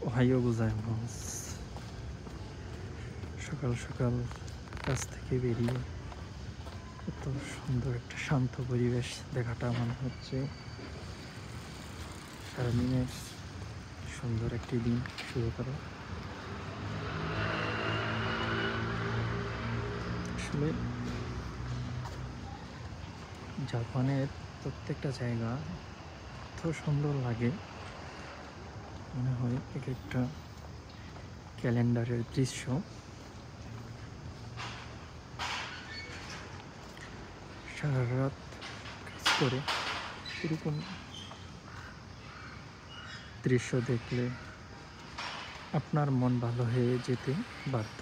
Ohio গোজাইমাস। সকাল সকাল কাজ থেকে বেরিয়ে এত সুন্দর একটা শান্ত পরিবেশ দেখাটা মনে হচ্ছে সারাদিনের সুন্দর একটি দিন শুরু করা। আসলে জাপানের প্রত্যেকটা জায়গা এত সুন্দর লাগে, মনে হয় এক একটা ক্যালেন্ডারের দৃশ্য। সারা রাত কাজ করে এরকম দৃশ্য দেখলে আপনার মন ভালো হয়ে যেতে বাধ্য।